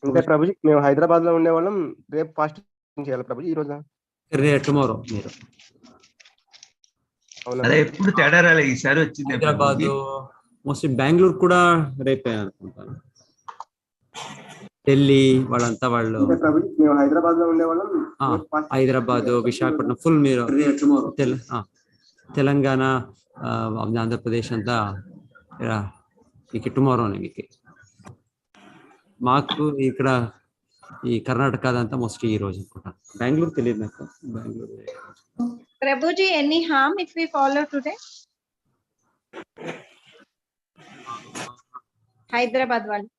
అంటే ప్రభుజీ మేము హైదరాబాద్‌లో ఉండేవాళ్ళం. రేపు ఫాస్టింగ్ చేయాలా ప్రభుజీ ఈ రోజా? టుమారో మీరు. అవునా? అదే ఎప్పుడు తేడా రాలే, ఈసారి వచ్చింది హైదరాబాద్, మోస్ట్లీ బెంగళూరు కూడా రేపే అనుకుంటాను. ఢిల్లీ వాళ్ళంతా వాళ్ళు అంటే ప్రభుజీ మేము హైదరాబాద్‌లో ఉండేవాళ్ళం. హైదరాబాద్, విశాఖపట్నం ఫుల్ మీరు తెలంగాణ, ఆంధ్రప్రదేశ్ అంతా మీకు టుమారోనే. మీకు మాకు ఇక్కడ ఈ కర్ణాటక అదంతా మోస్ట్లీ ఈ రోజు అనుకుంటా. బెంగళూరు తెలియదు నాకు. Bengaluru Prabhuji, any harm if we follow today? Hyderabad వాళ్ళు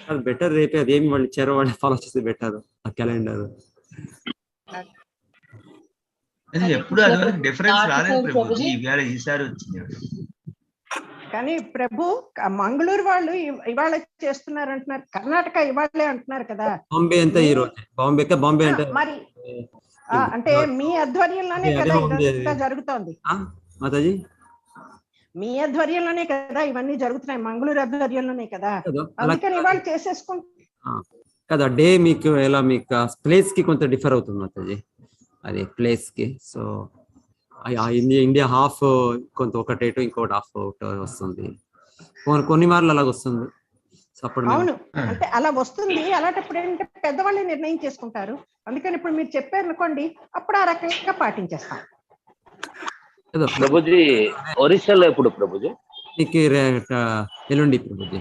అది బెటర్. రేపే అదేమి వాళ్ళు ఇచ్చారో వాళ్ళు ఫాలో చేస్తే బెటర్. ఆ క్యాలెండర్ ఎప్పుడు అది డిఫరెన్స్ రాలేదు ప్రభుజీ, ఇవాళ ఈసారి వచ్చింది. కానీ ప్రభు మంగళూరు వాళ్ళు ఇవాళ చేస్తున్నారు అంటున్నారు, కర్ణాటక ఇవాళే అంటున్నారు కదా. బాంబే అంతా ఈ రోజు. బాంబే అంటే మరి అంటే మీ ఆధ్వర్యంలోనే కదా ఇదంతా జరుగుతోంది. మాతాజీ మీ ఆధ్వర్యంలోనే కదా ఇవన్నీ జరుగుతున్నాయి, మంగళూరు ఆధ్వర్యంలోనే కదా. అందుకని ఇవాళ చేసేసుకుంటాం కదా. డే మీకు ఎలా మీకు ప్లేస్ కి కొంత డిఫర్ అవుతుంది మాతాజీ, అది ప్లేస్ కి. సో ఇండియా హాఫ్ కొంత ఒకటేటు ఇంకోటి హాఫ్ వస్తుంది, కొన్ని మార్లు అలాగ వస్తుంది. అవును, అంటే అలా వస్తుంది. అలాంటప్పుడు ఏంటంటే పెద్దవాళ్ళే నిర్ణయం చేసుకుంటారు. అందుకని ఇప్పుడు మీరు చెప్పారు అనుకోండి, అప్పుడు ఆ రకంగా పాటించేస్తాం. ప్రభుజీ ఒరిస్సాలో ఎప్పుడు ప్రభుజీ? మీకు ఎల్లుండి ప్రభుజీ.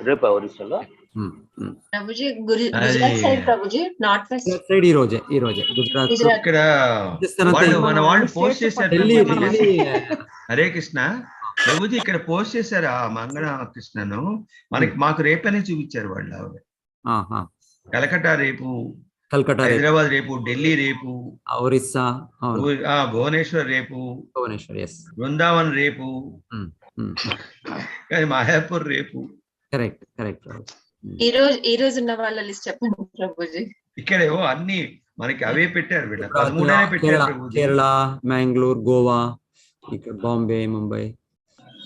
రేపా ఒరిస్సాలో? Prabhuji Gujarat side Prabhuji, north west side ఈ రోజే గుజరాత్. ఇక్కడ మన వాళ్ళు పోస్ట్ చేశారు. హరే కృష్ణ ప్రభుజీ, ఇక్కడ పోస్ట్ చేశారు ఆ మంగళ కృష్ణను. మాకు రేపనే చూపించారు వాళ్ళు. కలకట్టా రేపు, హైదరాబాద్ రేపు, ఢిల్లీ రేపు, ఒరిస్సా, భువనేశ్వర్ రేపు, బృందావన్ రేపు, మాయాపూర్ రేపు. కరెక్ట్. ఈ రోజు ఉన్న వాళ్ళ లిస్ట్ చెప్పండి ప్రభుజీ. ఇక్కడేవో అన్ని మనకి అవే పెట్టారు వీళ్ళ 13 పెట్టారు. కేరళ, మ్యాంగ్లూర్, గోవా, ఇక్కడ బాంబే, ముంబై,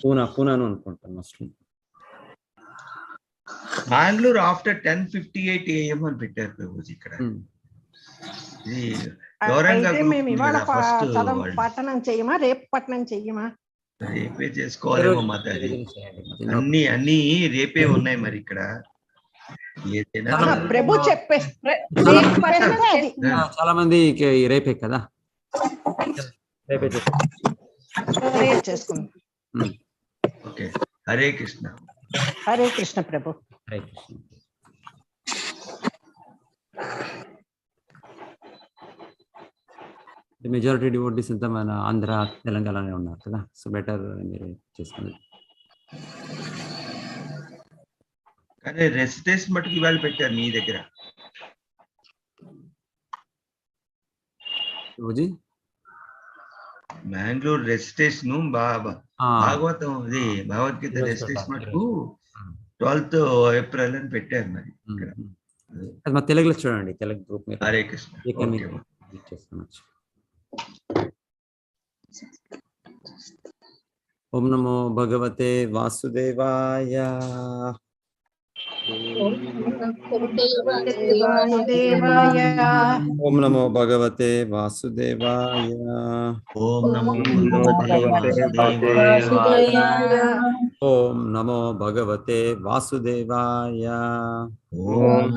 పూనాను అనుకుంటాను మోస్ట్లీ. మ్యాంగ్లూర్ ఆఫ్టర్ 10:58 AM అని పెట్టారు ప్రభుజీ ఇక్కడ. మేము ఇవాళ పట్టణం చెయ్యమా, రేపు పట్టణం చెయ్యమా? రేపే చేసుకోవాలేమో మాతాజీ, అన్ని రేపే ఉన్నాయి మరి ఇక్కడ. ప్రభు చెప్పే చాలా మంది రేపే కదా, రేపే చేసుకుందాం. ఓకే, హరే కృష్ణ. హరే కృష్ణ ప్రభు. హరే కృష్ణ. మెజారిటీ డివోటీస్ అంతా మన ఆంధ్ర, తెలంగాణలో ఉన్నారు కదా. సో బెటర్ మీరు చేసుకోండి. కానీ రెసిడెన్స్ మటుకు ఇవాళ పెట్టారు మీ దగ్గర మ్యాంగ్లూర్ రెసిడెన్స్ భాగవతం, ఇది భగవద్గీత రెసిడెన్స్ మటుకు 12th ఏప్రిల్ అని పెట్టారు మరి ఇక్కడ. మా తెలుగులో చూడండి, తెలుగు గ్రూప్. హరే కృష్ణ. ఓం నమో భగవతే వాసుదేవాయ. ఓం నమో భగవతే వాసుదేవాయ. ఓం నమో భగవతే ఓం నమో భగవతే వాసుదేవాయ. ఓం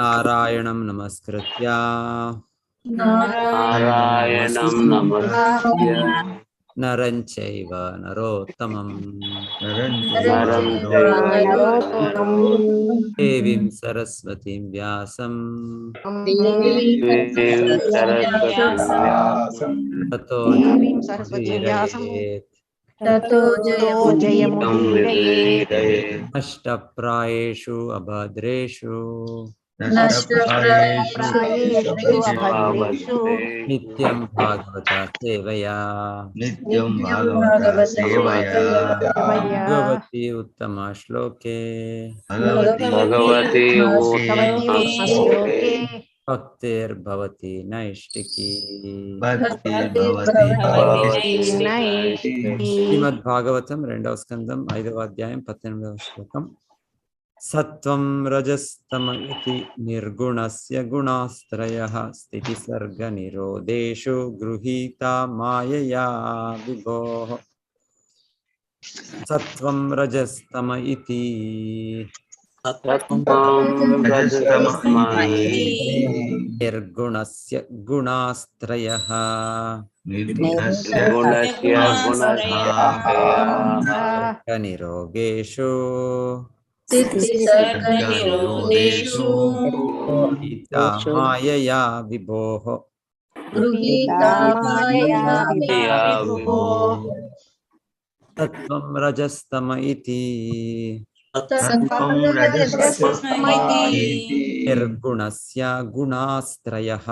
నారాయణం నమస్కృత్య నరం చైవ నరోత్తమం దేవీం సరస్వతీం వ్యాసం తతో నష్టప్రాయేషు అభద్రేషు నిత్యం భాగవత సేవయా భగవతి ఉత్తమ శ్లోకే భక్తిర్భవతి నైష్టికీ. శ్రీమద్ భాగవతం 2వ స్కందం 5వ అధ్యాయం 18వ శ్లోకం. సత్వం రజస్తమ ఇతి నిర్గుణస్య గుణాస్త్రయః స్థితిసర్గ నిరోధేషు గృహీతా మాయయా విభోః. సత్వం రజస్తమ ఇతి నిర్గుణస్య గుణాస్త్రయః నిరోగేషు మాయయా విభోః. సత్వం రజస్తమ ఇతి నిర్గుణస్య గుణాస్త్రయః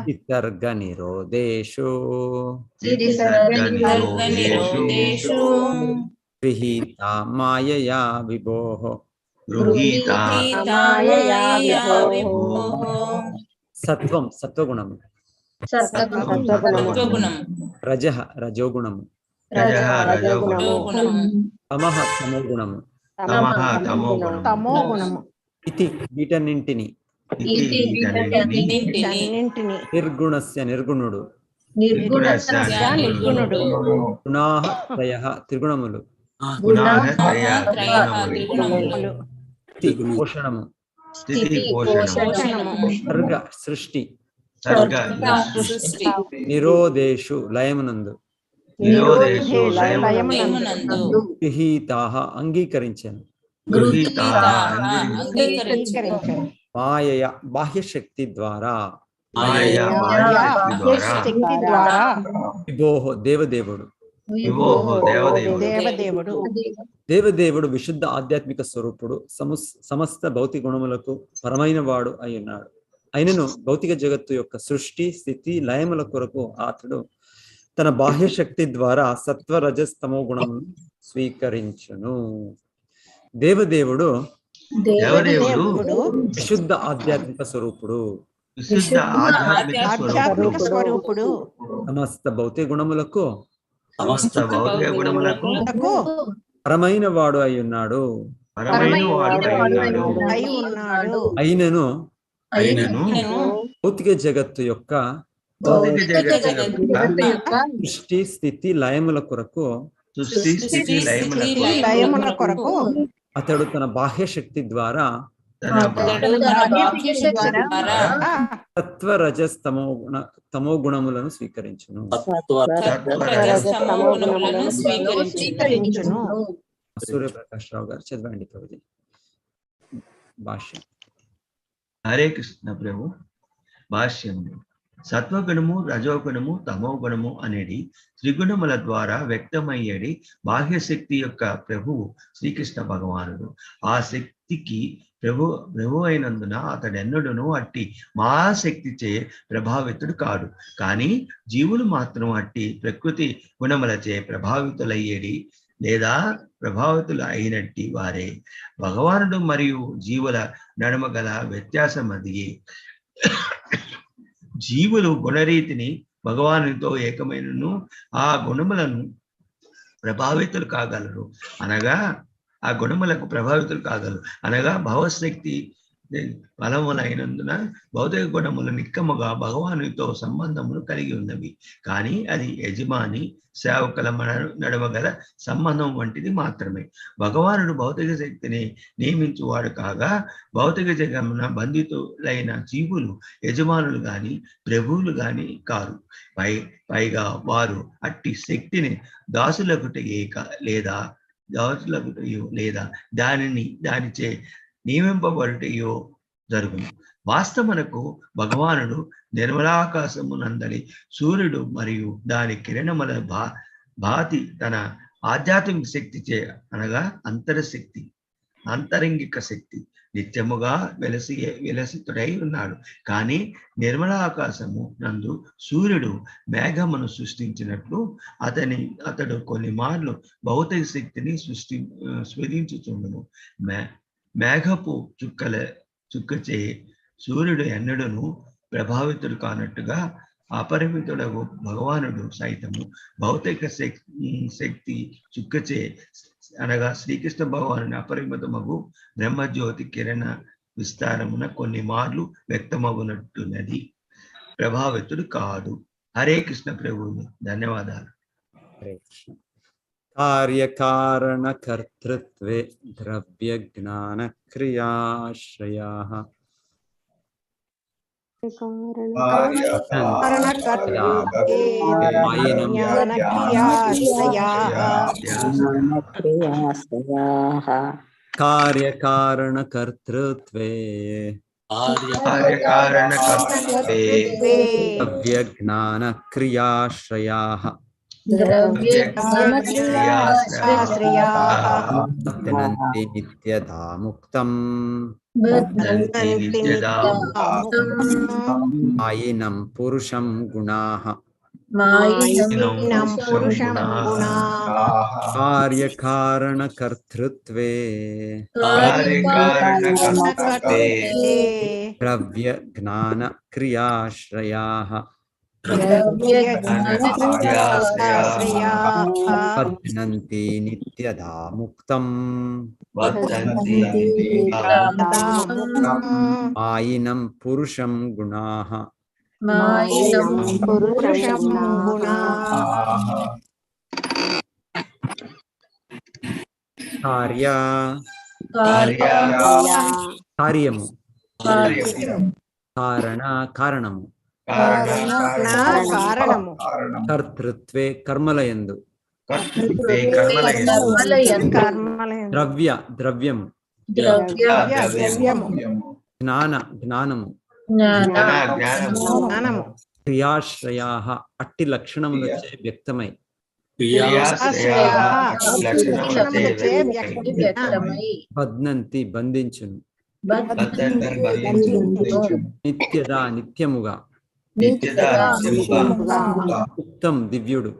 విసర్గ నిరోధేషు గృహీతా మాయయా విభోః. సత్వం సత్వగుణము, రజః రజోగుణము, తమః తమోగుణము, తమోగుణము, ఇతి వీటన్నింటిని, నిర్గుణస్య నిర్గుణుడు, గుణాః త్రయః త్రిగుణములు, పోషణము, సర్గ సృష్టి, నిరోధేషు లయమునందు, గృహీతాః అంగీకరించెను, మాయయ బాహ్యశక్తి ద్వారా, విభోః దేవదేవుడు. దేవదేవుడు విశుద్ధ ఆధ్యాత్మిక స్వరూపుడు, సమస్త భౌతిక గుణములకు పరమైన వాడు అయి ఉన్నాడు. అయినను భౌతిక జగత్తు యొక్క సృష్టి స్థితి లయముల కొరకు అతడు తన బాహ్య శక్తి ద్వారా సత్వ రజస్తమో గుణము స్వీకరించును. దేవదేవుడు విశుద్ధ ఆధ్యాత్మిక స్వరూపుడు, సమస్త భౌతిక గుణములకు పరమైన వాడు అయి ఉన్నాడు. అయినను భౌతిక జగత్తు యొక్క సృష్టి స్థితి లయముల కొరకు అతడు తన బాహ్య శక్తి ద్వారా సత్వ రజస్తమో తమో గుణములను స్వీకరించును. సూర్యప్రకాష్ రావు గారు చదవండి ప్రభుజీ భాష్యం. హరే కృష్ణ ప్రభు. భాష్యం. సత్వగుణము రజోగుణము తమో గుణము అనేది త్రిగుణముల ద్వారా వ్యక్తమయ్యేది బాహ్య శక్తి యొక్క ప్రభువు శ్రీకృష్ణ భగవానుడు. ఆ శక్తికి ప్రభు అయినందున అతడెన్నడూను అట్టి మహాశక్తిచే ప్రభావితుడు కాడు. కానీ జీవులు మాత్రం అట్టి ప్రకృతి గుణములచే ప్రభావితులయ్యేది లేదా ప్రభావితులు అయినట్టి వారే. భగవానుడు మరియు జీవుల నడుమ గల వ్యత్యాసం అది. జీవులు గుణరీతిని భగవానునితో ఏకమైనను ఆ గుణములను ప్రభావితులు కాగలరు అనగా ఆ గుణములకు ప్రభావితులు కాగలరు అనగా భవశక్తి బలములైనందున భౌతిక గుణములు నిక్కముగా భగవానునితో సంబంధములు కలిగి ఉన్నవి. కానీ అది యజమాని సేవకుల నడవగల సంబంధం వంటిది మాత్రమే. భగవానుడు భౌతిక శక్తిని నియమించువాడు కాగా భౌతిక జగమున బంధితులైన జీవులు యజమానులు గాని ప్రభువులు గాని కారు. పైగా వారు అట్టి శక్తిని దాసులకుటయో లేదా దానిచే నియమింపబడుటయో జరుగును. వాస్తవమునకు భగవానుడు నిర్మలాకాశము నందలి సూర్యుడు మరియు దాని కిరణముల భాతి తన ఆధ్యాత్మిక శక్తిచే అనగా అంతరశక్తి అంతరంగిక శక్తి నిత్యముగా విలసితుడై ఉన్నాడు. కానీ నిర్మలాకాశము నందు సూర్యుడు మేఘమును సృష్టించినట్లు అతడు కొన్ని మార్లు భౌతిక శక్తిని స్ఫురించుచుండును. మేఘపు చుక్కచే సూర్యుడు ఎన్నడూను ప్రభావితుడు కానట్టుగా అపరిమితుడగు భగవానుడు సైతము భౌతిక శక్తి చుక్కచే అనగా శ్రీకృష్ణ భగవాను అపరిమితమగు బ్రహ్మజ్యోతి కిరణ విస్తారమున కొన్ని మార్లు వ్యక్తమగునట్టున్నది, ప్రభావితుడు కాదు. హరే కృష్ణ ప్రభువుని ధన్యవాదాలు. కార్యకారణ కర్తృత్వే ద్రవ్య జ్ఞాన క్రియాశ్రయాః కార్యకారణ కర్తృత్వే ద్రవ్య జ్ఞాన క్రియాశ్రయాః వర్తనంతి నిత్యదా ముక్తం మాయినం పురుషం గుణాః కార్యకారణ కర్తృత్వే ద్రవ్య జ్ఞాన క్రియాశ్రయాః వర్తనంతి నిత్యదా ముక్తం మాయినం పురుషం గుణాః కార్యము కారణము కర్తృత్వే కర్మలయందు ద్రవ్యము జ్ఞానము క్రియాశ్రయాః అట్టి లక్షణములచే వ్యక్తమై బధ్నంతి బంధించును నిత్యముగా ఉక్తం దివ్యుడు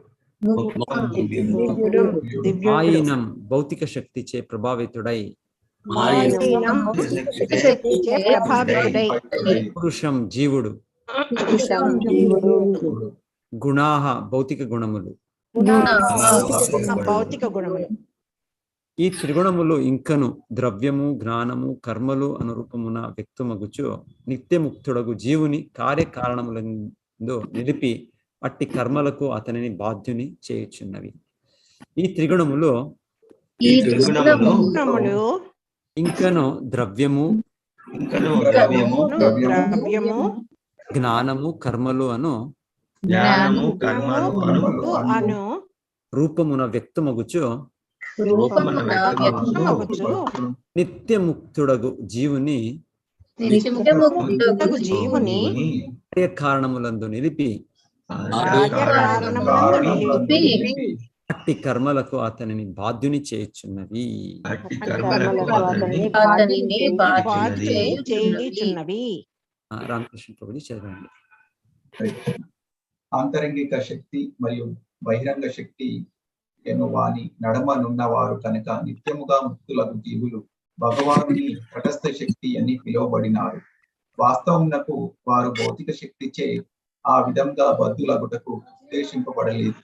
మాయినం భౌతిక శక్తిచే ప్రభావితుడై పురుషం జీవుడు గుణాః భౌతిక గుణములు ఈ త్రిగుణములు ఇంకను ద్రవ్యము జ్ఞానము కర్మలు అనురూపమున వ్యక్తమగుచు నిత్యముక్తుడగు జీవుని కార్యకారణములందు నిలిపి అట్టి కర్మలకు అతనిని బాధ్యుని చేయుచున్నవి. ఈ త్రిగుణములు ఇంకను ద్రవ్యము జ్ఞానము కర్మలు అను రూపమున వ్యక్తమగుచు నిత్యముక్తుడగు జీవుని కార్యకారణములందు నిలిపి అట్టి కర్మలకు అతనిని బాధ్యుని చేయుచున్నవి. రామకృష్ణ ప్రభుజీ చదవండి. ఆంతరంగిక శక్తి మరియు బహిరంగ శక్తి వాని నడమనున్న వారు కనుక నిత్యముగా ముక్తులకు జీవులు భగవానుని తటస్థ శక్తి అని పిలువబడినారు. వాస్తవమునకు వారు భౌతిక శక్తిచే ఆ విధంగా బద్ధులగుటకు ఉద్దేశింపబడలేదు.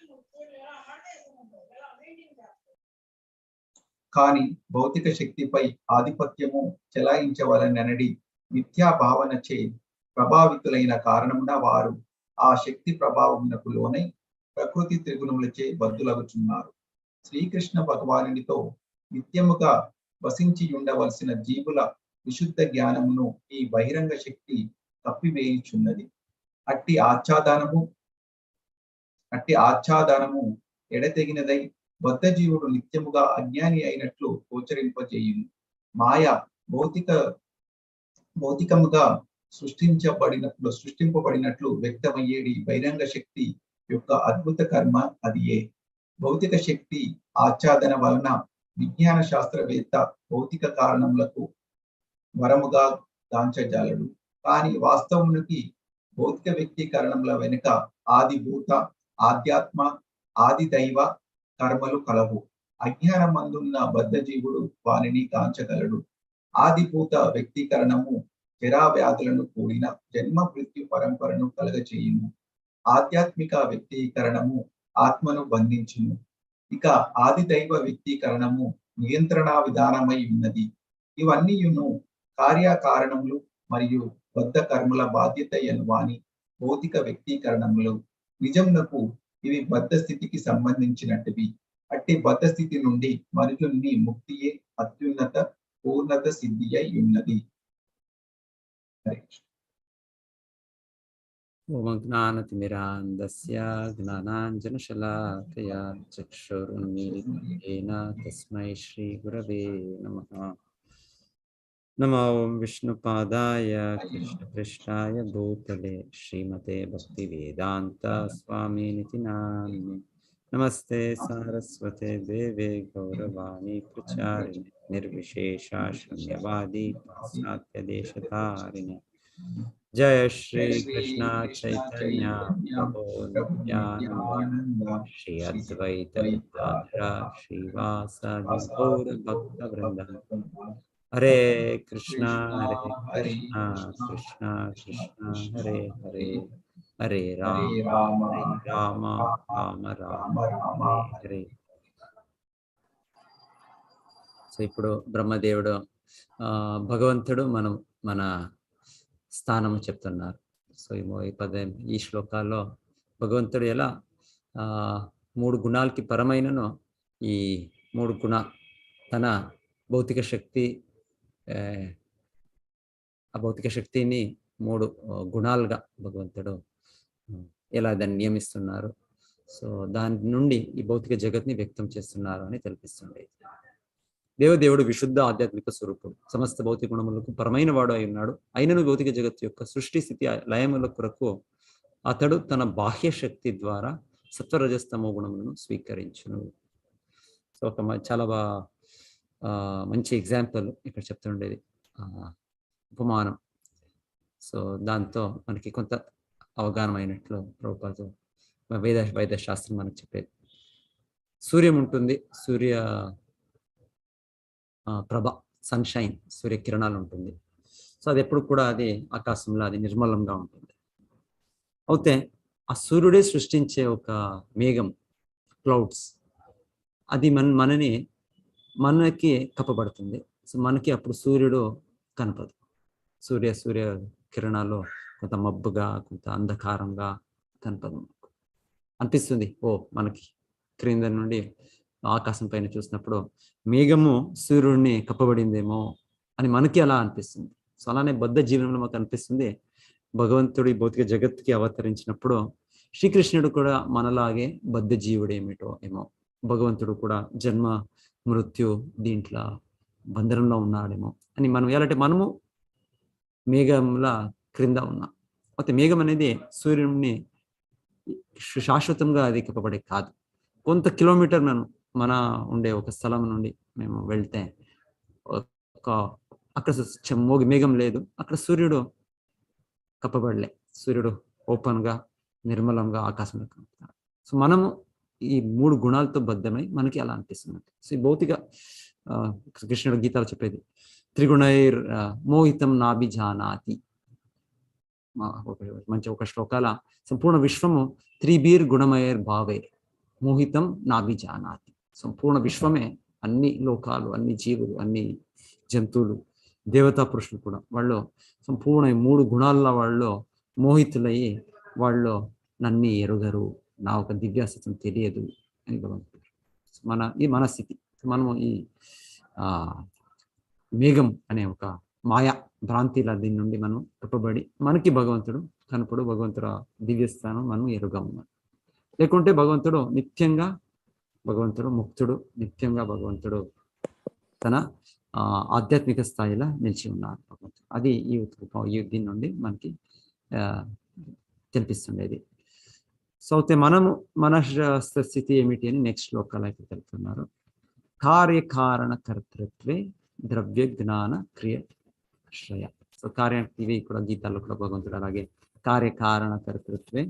కానీ భౌతిక శక్తిపై ఆధిపత్యము చెలాయించవలనడి మిథ్యా భావనచే ప్రభావితులైన కారణమున వారు ఆ శక్తి ప్రభావమునకు లోనై ప్రకృతి త్రిగుణములచే బద్ధులగుచున్నారు. శ్రీకృష్ణ భగవానునితో నిత్యముగా వసించి ఉండవలసిన జీవుల విశుద్ధ జ్ఞానమును ఈ బహిరంగ శక్తి తప్పివేయుచున్నది. అట్టి ఆచ్ఛాదనము ఎడతెగినదై బద్ధ జీవుడు నిత్యముగా అజ్ఞాని అయినట్లు గోచరింపజేయును. మాయ భౌతికముగా సృష్టింపబడినట్లు వ్యక్తమయ్యేది బహిరంగ శక్తి యొక్క అద్భుత కర్మ అదియే. భౌతిక శక్తి ఆచ్ఛాదన వలన విజ్ఞాన శాస్త్రవేత్త భౌతిక కారణములకు వరముగా దాంచజాలడు. కానీ వాస్తవమునికి భౌతిక వ్యక్తీకరణముల వెనుక ఆదిభూత, ఆధ్యాత్మ, ఆది దైవ కర్మలు కలవు. అజ్ఞానమందున్న బద్ధ జీవుడు వానిని కాంచగలడు. ఆదిభూత వ్యక్తీకరణము జరా వ్యాధులను కూడిన జన్మ మృత్యు పరంపరను కలగచేయును. ఆధ్యాత్మిక వ్యక్తీకరణము ఆత్మను బంధించును. ఇక ఆదిదైవ వ్యక్తీకరణము నియంత్రణ విధానమై ఉన్నది. ఇవన్నీయును కార్యకారణములు మరియు బద్ధ కర్మల బాధ్యత ఎనువాని భౌతిక వ్యక్తీకరణములు. నిజమునకు ఇవి బద్ధ స్థితికి సంబంధించినటివి. అట్టి బద్ధ స్థితి నుండి మనుషుని ముక్తియే అత్యున్నత పూర్ణత సిద్ధి అయి ఉన్నది. ఓం జ్ఞానతిమిరాంధస్య జ్ఞానాంజనశలాకయా చక్షురున్మీలితం తస్మై శ్రీ గురవే నమః. నమో విష్ణుపాదాయ కృష్ణపృష్ఠాయ భూతలే శ్రీమతే భక్తివేదాంత స్వామినితి నామినే. నమస్తే సారస్వతే దేవే గౌరవాణి ప్రచారిణి నిర్విశేష శూన్యవాది పాశ్చాత్య దేశతారిణి. జయ శ్రీ కృష్ణ చైతన్య ప్రభో నిత్యానంద శ్రీ అద్వైత గదాధర శ్రీవాసాది గౌర భక్త వృంద. హరే కృష్ణ కృష్ణ కృష్ణ హరే హరే హరే రామ రామ రామ రామ హరే. సో ఇప్పుడు బ్రహ్మదేవుడు భగవంతుడు మన స్థానము చెప్తున్నారు. సో ఈ శ్లోకాల్లో భగవంతుడు ఎలా 3 గుణాలకి పరమైనను ఈ 3 గుణ తన భౌతిక శక్తి ఆ భౌతిక శక్తిని 3 గుణాలుగా భగవంతుడు ఎలా దాన్ని నియమిస్తున్నారు. సో దాని నుండి ఈ భౌతిక జగత్ని వ్యక్తం చేస్తున్నారు అని తెలిపిస్తుంది. దేవదేవుడు విశుద్ధ ఆధ్యాత్మిక స్వరూపుడు, సమస్త భౌతిక గుణములకు పరమైన వాడు అయి ఉన్నాడు. అయినను భౌతిక జగత్తు యొక్క సృష్టి స్థితి లయముల కొరకు అతడు తన బాహ్య శక్తి ద్వారా సత్వరజస్తమో గుణములను స్వీకరించును. సో ఒక చాలా మంచి ఎగ్జాంపుల్ ఇక్కడ చెప్తుండేది ఉపమానం. సో దాంతో మనకి కొంత అవగాహన అయినట్లు ప్రభుపాద వైద్య శాస్త్రం మనకు చెప్పేది. సూర్యం ఉంటుంది, సూర్య ప్రభ సన్షైన్, సూర్యకిరణాలు ఉంటుంది. సో అది ఎప్పుడు కూడా అది ఆకాశంలో అది నిర్మలంగా ఉంటుంది. అయితే ఆ సూర్యుడే సృష్టించే ఒక మేఘం, క్లౌడ్స్, అది మనకి కప్పబడుతుంది. సో మనకి అప్పుడు సూర్యుడు కనపడు. సూర్య కిరణాలు కొంత మబ్బుగా, కొంత అంధకారంగా కనపడు అనిపిస్తుంది. మనకి క్రింద నుండి ఆకాశం పైన చూసినప్పుడు మేఘము సూర్యుడిని కప్పబడిందేమో అని మనకి అలా అనిపిస్తుంది. సో అలానే బద్ధ జీవనంలో మాకు అనిపిస్తుంది. భగవంతుడి భౌతిక జగత్తుకి అవతరించినప్పుడు శ్రీకృష్ణుడు కూడా మనలాగే బద్ధ జీవుడేమిటో ఏమో, భగవంతుడు కూడా జన్మ మృత్యు దీంట్లో బంధనంలో ఉన్నాడేమో అని మనం ఎలాంటి మనము మేఘంలా క్రింద ఉన్నాం. అయితే మేఘం అనేది సూర్యుడిని శాశ్వతంగా అది కప్పబడే కాదు. కొంత కిలోమీటర్ మన ఉండే ఒక స్థలం నుండి మేము వెళ్తే అక్కడ మేఘం లేదు, అక్కడ సూర్యుడు కప్పబడలే. సూర్యుడు ఓపెన్గా నిర్మలంగా ఆకాశంలో కనపడతాడు. సో మనము ఈ 3 గుణాలతో బద్ధమై మనకి అలా అనిపిస్తుంది. సో ఈ భౌతిక కృష్ణుడు గీతాలు చెప్పేది త్రిగుణైర్ మోహితం నాభిజానాతి. మంచి ఒక శ్లోకాల సంపూర్ణ విశ్వము త్రిబీర్ గుణమయర్ భావైర్ మోహితం నాభిజానాతి. సంపూర్ణ విశ్వమే, అన్ని లోకాలు, అన్ని జీవులు, అన్ని జంతువులు, దేవతా పురుషులు కూడా వాళ్ళు సంపూర్ణ 3 గుణాల్లో వాళ్ళు మోహితులయ్యి వాళ్ళు నన్ను ఎరుగరు, నా ఒక దివ్యాసత్వం తెలియదు అని భగవంతుడు. మన స్థితి. మనము ఈ మేఘం అనే ఒక మాయా భ్రాంతిల దీని నుండి మనం కప్పబడి మనకి భగవంతుడు కనపడు, భగవంతుడు దివ్యస్థానం మనం ఎరుగము. లేకుంటే భగవంతుడు నిత్యంగా ముక్తుడు, నిత్యంగా భగవంతుడు తన ఆధ్యాత్మిక స్థాయిలో నిలిచి ఉన్నారు భగవంతుడు. అది ఈ దీని నుండి మనకి తెలిపిస్తుండేది. సో అయితే మన స్థితి ఏమిటి అని నెక్స్ట్ శ్లోకాలు అయితే తెలుపుతున్నారు. కార్యకారణ కర్తృత్వే ద్రవ్య జ్ఞాన క్రియ శ్రయ. సో ఇవి కూడా గీతాల్లో కూడా భగవంతుడు అలాగే కార్యకారణ కర్తృత్వే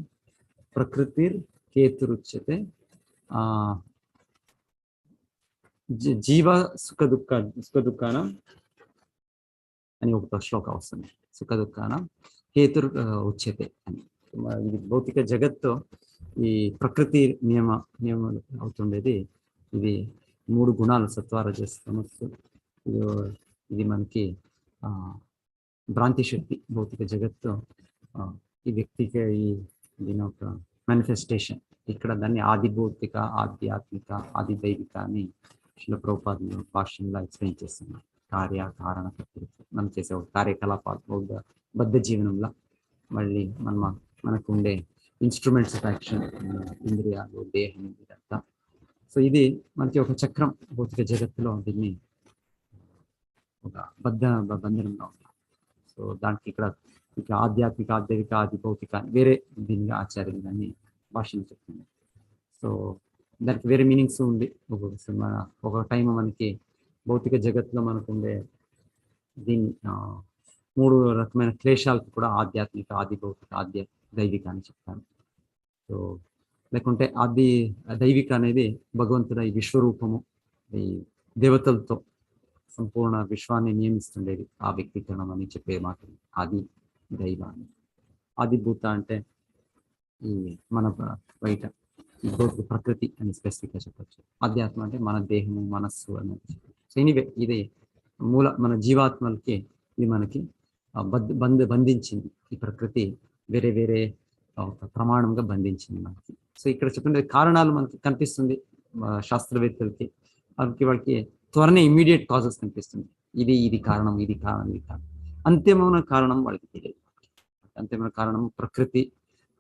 ప్రకృతిర్ కేతురుచ్యతే జీవ సుఖ దుఃఖాన అని ఒక శ్లోక వస్తుంది. సుఖ దుఃఖానం హేతుర్ ఉచ్యతే అని. ఇది భౌతిక జగత్తు ఈ ప్రకృతి నియమాలు అవుతుండేది. ఇది 3 గుణాలు సత్వ రజస్ తమస్సు. ఇది మనకి భ్రాంతి శక్తి. భౌతిక జగత్తు ఈ వ్యక్తికి దీని ఒక మేనిఫెస్టేషన్. ఇక్కడ దాన్ని ఆది భౌతిక, ఆధ్యాత్మిక, ఆది దైవిక అని శ్రీల ప్రభుపాదులు భాష్యంలో ఎక్స్ప్లెయిన్ చేస్తున్నారు. కార్య కారణ ప్రకృతి మనం చేసే ఒక కార్యకలాపాలు బద్ధ జీవనంలో మళ్ళీ మనకు ఉండే ఇన్స్ట్రుమెంట్స్ ఆఫ్ యాక్షన్, ఇంద్రియాలు, దేహం, ఇదంతా. సో ఇది మనకి ఒక చక్రం భౌతిక జగత్తులో. దీన్ని ఒక బంధనంలో ఉంది. సో దానికి ఇక్కడ ఆధ్యాత్మిక, ఆధ్యాత్మిక, ఆది భౌతిక వేరే దీనిగా ఆచార్యం దాన్ని భాషను చెప్తుంది. సో దానికి వేరే మీనింగ్స్ ఉంది. ఒక టైం మనకి భౌతిక జగత్తులో మనకు ఉండే దీన్ని 3 రకమైన క్లేశాలకు కూడా ఆధ్యాత్మిక, ఆది భౌతిక, దైవిక అని చెప్తాను. సో లేకుంటే ఆది దైవిక అనేది భగవంతుడు ఈ విశ్వరూపము, ఈ దేవతలతో సంపూర్ణ విశ్వాన్ని నియమిస్తుండేది. ఆ వ్యక్తీకరణం అని చెప్పే మాట ఆది దైవ అని. ఆదిభూత అంటే ఈ మన బయట భౌతిక ప్రకృతి అని స్పెసిఫిక్గా చెప్పచ్చు. ఆధ్యాత్మ అంటే మన దేహము, మనస్సు అని చెప్పచ్చు. సో ఎనీవే ఇది మూల మన జీవాత్మలకి ఇది మనకి బంధించింది. ఈ ప్రకృతి వేరే వేరే ఒక ప్రమాణంగా బంధించింది మనకి. సో ఇక్కడ చెప్పిన కారణాలు మనకి కనిపిస్తుంది శాస్త్రవేత్తలకి. వాళ్ళకి త్వరనే ఇమ్మీడియట్ కాజెస్ కనిపిస్తుంది. ఇది కారణం, ఇది కారణం, ఇది కారణం. అంతిమమైన కారణం వాళ్ళకి తెలియదు. అంతిమమైన కారణం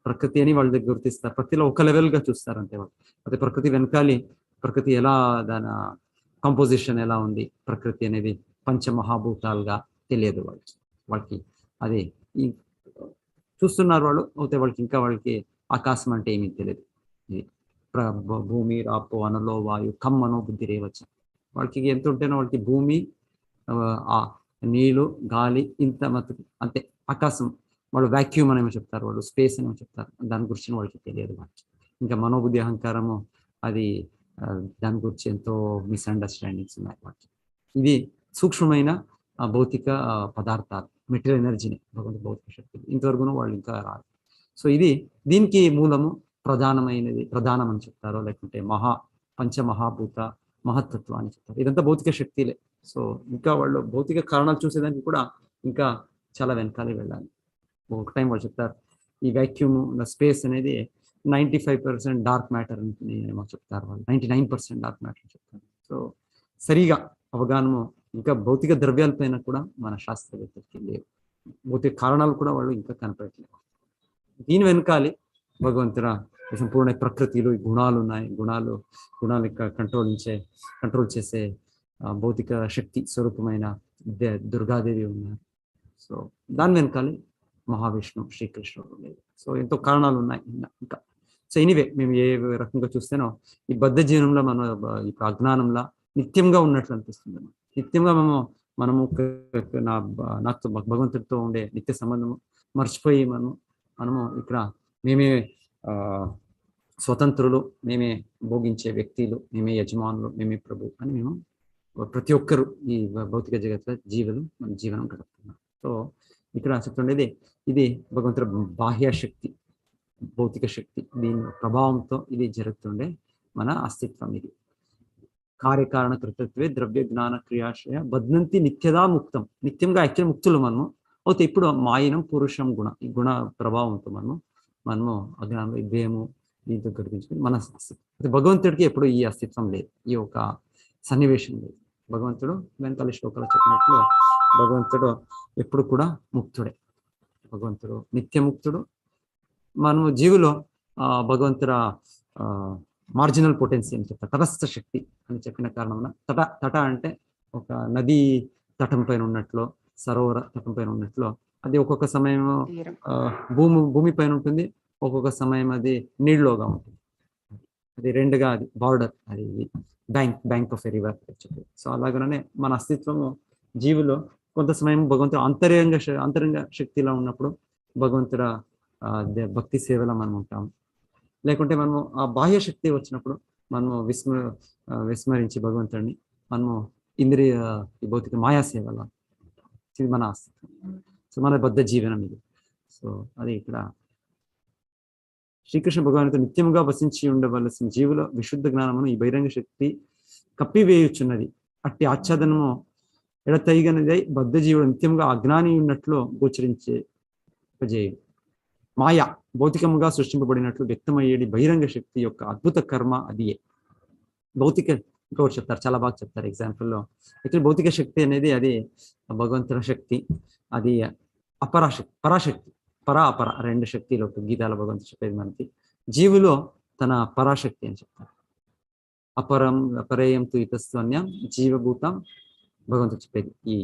ప్రకృతి అని వాళ్ళ దగ్గర గుర్తిస్తారు. ప్రకృతిలో ఒక లెవెల్గా చూస్తారు అంతే వాళ్ళు. అయితే ప్రకృతి వెనకాలి ప్రకృతి ఎలా, దాని కంపోజిషన్ ఎలా ఉంది, ప్రకృతి అనేది పంచమహాభూతాలుగా తెలియదు వాళ్ళకి. అదే ఈ చూస్తున్నారు వాళ్ళు. అయితే వాళ్ళకి ఆకాశం అంటే ఏమీ తెలియదు. ఇది భూమి, రాపో, అనలో, వాయు, కమ్మనో, బుద్ధి రేవచ్చు. వాళ్ళకి ఎంత ఉంటేనో వాళ్ళకి భూమి, నీళ్ళు, గాలి ఇంత మతుకు అంతే. ఆకాశం వాళ్ళు వ్యాక్యూమ్ అనేమో చెప్తారు, వాళ్ళు స్పేస్ అనేమో చెప్తారు. దాని గురించి వాళ్ళకి తెలియదు. వాళ్ళకి ఇంకా మనోబుద్ధి, అహంకారము అది దాని గురించి ఎంతో మిస్అండర్స్టాండింగ్స్ ఉన్నాయి వాళ్ళకి. ఇది సూక్ష్మమైన భౌతిక పదార్థాలు, మెటీరియల్ ఎనర్జీని భగవంతుడి భౌతిక శక్తులు ఇంతవరకును వాళ్ళు ఇంకా రాదు. సో దీనికి మూలము ప్రధానం అని చెప్తారో, లేకుంటే పంచమహాభూత మహత్తత్వం అని చెప్తారు. ఇదంతా భౌతిక శక్తిలే. సో ఇంకా వాళ్ళు భౌతిక కారణాలు చూసేదానికి కూడా ఇంకా చాలా వెనకాలే వెళ్ళాలి. ఒక టైం వాళ్ళు చెప్తారు ఈ వ్యాక్యూమ్ స్పేస్ అనేది 95% డార్క్ మ్యాటర్ అని ఏమో చెప్తారు వాళ్ళు. 99% డార్క్ మ్యాటర్ చెప్తారు. సో సరిగా అవగాహన ఇంకా భౌతిక ద్రవ్యాలపైన కూడా మన శాస్త్రవేత్తలకి లేవు. భౌతిక కారణాలు కూడా వాళ్ళు ఇంకా కనపడట్లేదు. దీని వెనకాలి భగవంతుడ సంపూర్ణ ప్రకృతిలో ఈ గుణాలు ఉన్నాయి. గుణాలు కంట్రోల్ చేసే భౌతిక శక్తి స్వరూపమైన దుర్గాదేవి ఉన్నారు. సో దాని వెనకాలి మహావిష్ణు, శ్రీకృష్ణుడు లేదు. సో ఎంతో కారణాలు ఉన్నాయి ఇంకా. సో ఎనీవే మేము ఏ రకంగా చూస్తేనో ఈ బద్ధ జీవనంలో మనం ఇప్పుడు అజ్ఞానంలో నిత్యంగా ఉన్నట్లు అనిపిస్తుంది. నిత్యంగా మనము నాతో భగవంతుడితో ఉండే నిత్య సంబంధము మర్చిపోయి మనము ఇక్కడ మేమే స్వతంత్రులు, మేమే భోగించే వ్యక్తులు, మేమే యజమానులు, మేమే ప్రభు అని మేము ప్రతి ఒక్కరు ఈ భౌతిక జగత్తులో జీవులు మన జీవనం గడుపుతున్నాం. సో ఇక్కడ చెప్తుండేది ఇది భగవంతుడి బాహ్య శక్తి, భౌతిక శక్తి. దీని ప్రభావంతో ఇది జరుగుతుండే మన అస్తిత్వం. ఇది కార్యకారణ కృతత్వే ద్రవ్య జ్ఞాన క్రియాశ్రయ బధ్నంతి నిత్యదా ముక్తం. నిత్యంగా యాక్చువల్ ముక్తులు మనము అయితే ఇప్పుడు మాయనం పురుషం గుణ, ఈ గుణ ప్రభావంతో మనము అజ్ఞానం దేహము దీంతో గడిపించుకుని మన అస్తిత్వం. భగవంతుడికి ఎప్పుడు ఈ అస్తిత్వం లేదు, ఈ ఒక సన్నివేశం లేదు. భగవంతుడు వెనకాల శ్లోకాలు చెప్పినట్లు భగవంతుడు ఎప్పుడు కూడా ముక్తుడే. భగవంతుడు నిత్యముక్తుడు. మనము జీవులో భగవంతుడ మార్జినల్ పొటెన్సీ అని చెప్తారు, తటస్థ శక్తి అని చెప్పిన కారణం తట అంటే ఒక నదీ తటం పైన ఉన్నట్లు, సరోవర తటం పైన ఉన్నట్లు అది ఒక్కొక్క సమయం భూమి పైన ఉంటుంది, ఒక్కొక్క సమయం అది నీళ్ళలోగా ఉంటుంది. అది రెండుగా అది బార్డర్, అది బ్యాంక్ ఆఫ్ ఎ రివర్ చెప్పి. సో అలాగనే మన అస్తిత్వము జీవులో కొంత సమయం భగవంతుడు అంతరంగ శక్తిలో ఉన్నప్పుడు భగవంతుడ భక్తి సేవలో మనం ఉంటాము. లేకుంటే మనము ఆ బాహ్య శక్తి వచ్చినప్పుడు మనము విస్మరించి భగవంతుడిని మనము ఇంద్రియ భౌతిక మాయా సేవలో ఇది మన అస్తిత్వం. సో మన బద్ధ జీవనం ఇది. సో అది ఇక్కడ శ్రీకృష్ణ భగవానుతో నిత్యముగా వసించి ఉండవలసిన జీవుల విశుద్ధ జ్ఞానమును ఈ బహిరంగ శక్తి కప్పివేయుచున్నది. అట్టి ఆచ్ఛాదనము ఎడతైగనదై బద్ధ జీవుడు నిత్యముగా అజ్ఞాని ఉన్నట్లు గోచరించేయు. మాయ భౌతికముగా సృష్టింపబడినట్లు వ్యక్తమయ్యేది బహిరంగ శక్తి యొక్క అద్భుత కర్మ అదియే. భౌతిక ఇంకొకటి చెప్తారు, చాలా బాగా చెప్తారు ఎగ్జాంపుల్లో. యాక్చువల్లీ భౌతిక శక్తి అనేది అది భగవంతుల శక్తి, అది అపరాశక్తి, పరాశక్తి, అపర రెండు శక్తిలో గీతాల భగవంతుడు చెప్పేది మనకి. జీవులో తన పరాశక్తి అని చెప్తారు. అపరేయం తు ఇతస్వన్యం జీవభూతం భగవంతుడు చెప్పేది. ఈ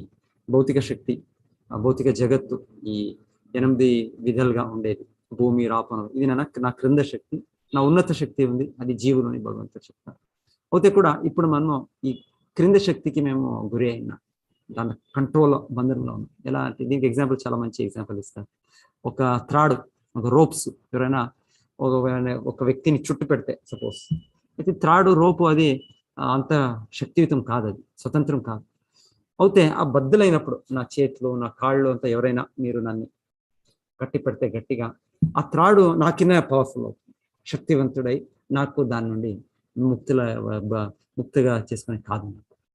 భౌతిక శక్తి, భౌతిక జగత్తు ఈ 8 విధాలుగా ఉండేది. భూమి, రాపనం, ఇది నా క్రింద శక్తి, నా ఉన్నత శక్తి ఉంది, అది జీవులని భగవంతుడు చెప్తారు. అయితే కూడా ఇప్పుడు మనము ఈ క్రింద శక్తికి మేము గురి అయినా దాని కంట్రోల్ బంధంలో ఉన్నాం. ఎలా అంటే దీనికి ఎగ్జాంపుల్ చాలా మంచి ఎగ్జాంపుల్ ఇస్తారు. ఒక త్రాడు, ఒక రోప్స్ ఎవరైనా ఒక వ్యక్తిని చుట్టు పెడితే సపోజ్, అయితే త్రాడు రోపు అది అంత శక్తియుతం కాదు, అది స్వతంత్రం కాదు. అయితే ఆ బద్దలైనప్పుడు నా చేతిలో నా కాళ్ళు అంతా ఎవరైనా మీరు నన్ను కట్టి పెడితే గట్టిగా, ఆ త్రాడు నా కింద పవర్ఫుల్ అవుతుంది, శక్తివంతుడై నాకు దాని నుండి ముక్తిగా చేసుకునే కాదు.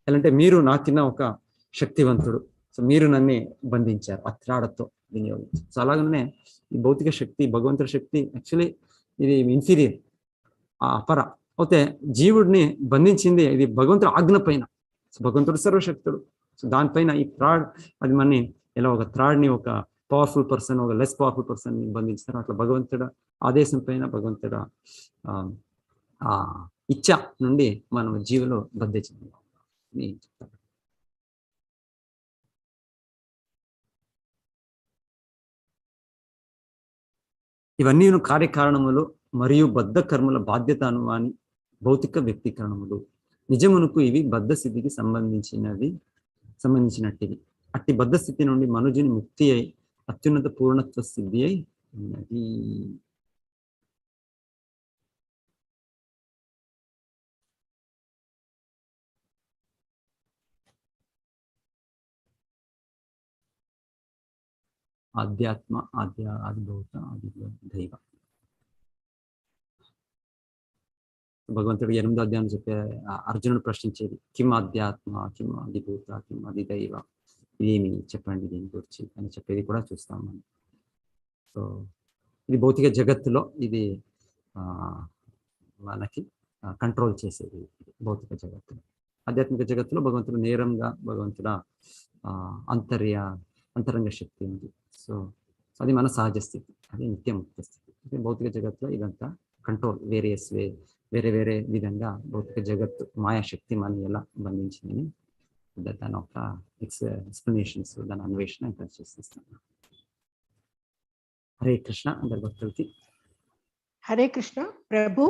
ఎలా అంటే మీరు నా కింద ఒక శక్తివంతుడు, సో మీరు నన్ను బంధించారు ఆ త్రాడతో వినియోగించి. సో అలాగనే ఈ భౌతిక శక్తి, భగవంతుడి శక్తి యాక్చువల్లీ ఇది ఇన్ఫీరియర్, ఆ అపర. అయితే జీవుడిని బంధించింది ఇది భగవంతుడు ఆజ్ఞ పైన. సో భగవంతుడు సర్వశక్తుడు, సో దానిపైన ఈ త్రాడ్ అది మనని ఎలా ఒక త్రాడ్ని ఒక పవర్ఫుల్ పర్సన్ ఒక లెస్ పవర్ఫుల్ పర్సన్ బంధించారు, అట్లా భగవంతుడు ఆదేశం పైన భగవంతుడు ఆ ఇచ్చ నుండి మనం జీవులో బంధించింది. ఇవన్నీ కార్యకారణములు మరియు బద్ధ కర్మల బాధ్యత అనువాని భౌతిక వ్యక్తీకరణములు. నిజమునకు ఇవి బద్ధ స్థితికి సంబంధించినట్టివి. అట్టి బద్ధ స్థితి నుండి మనుజుని ముక్తి అయి అత్యున్నత పూర్ణత్వ స్థితి అయి ఉన్నది. ఆధ్యాత్మ, ఆదిభూత, దైవ. భగవంతుడు 8వ అధ్యాయం చెప్పే అర్జునుడు ప్రశ్నించేది కిం ఆధ్యాత్మ, కిం ఆదిభూత, కిం అధిదైవ, ఇదేమి చెప్పండి దీని గురించి అని చెప్పేది కూడా చూస్తాం మనం. సో ఇది భౌతిక జగత్తులో ఇది మనకి కంట్రోల్ చేసేది భౌతిక జగత్తులో. ఆధ్యాత్మిక జగత్తులో భగవంతుడు నేరంగా భగవంతుడ అంతరంగ శక్తి ఉంది. సో అది మన సహజ స్థితి, అది నిత్యముక్త స్థితి. భౌతిక జగత్తులో ఇదంతా కంట్రోల్ వేరే విధంగా భౌతిక జగత్తు మాయాశక్తి మనం ఎలా బంధించిందని దాని ఒక ఎక్స్ప్లెనేషన్స్, దాని అన్వేషణ ఇక్కడ చేస్తాను. హరే కృష్ణ అందరి భక్తులకి. హరే కృష్ణ ప్రభు.